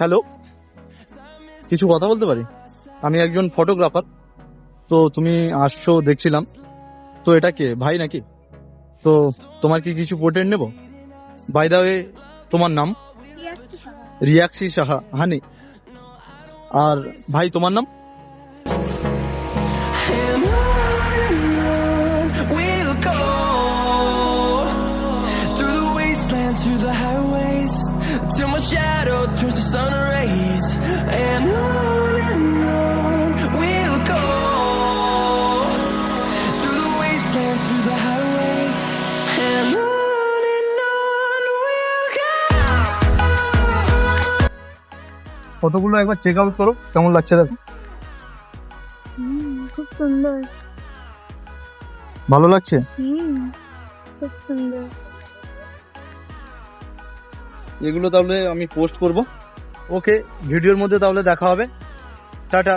Hello, কিছু কথা বলতে পারি? আমি একজন ফটোগ্রাফার। তো তুমি আসছো দেখছিলাম। তো এটা কে, ভাই নাকি? তো তোমার কি কিছু পোর্ট্রেট নেব? বাই দা ওয়ে, তোমার নাম? রিয়াক্সি সাহা হানি। আর ভাই তোমার নাম? And on we'll go, through the wastelands, through the highways, till my shadow turns to sun rays. And on we'll go, through the wastelands, through the highways. And on we'll go. ফটোগুলো একবার check out করো, কেমন লাগছে দেখো। খুব সুন্দর। ভালো লাগছে? খুব সুন্দর। এগুলো তাহলে আমি পোস্ট করব। ওকে, ভিডিওর মধ্যে তাহলে দেখা হবে। টাটা।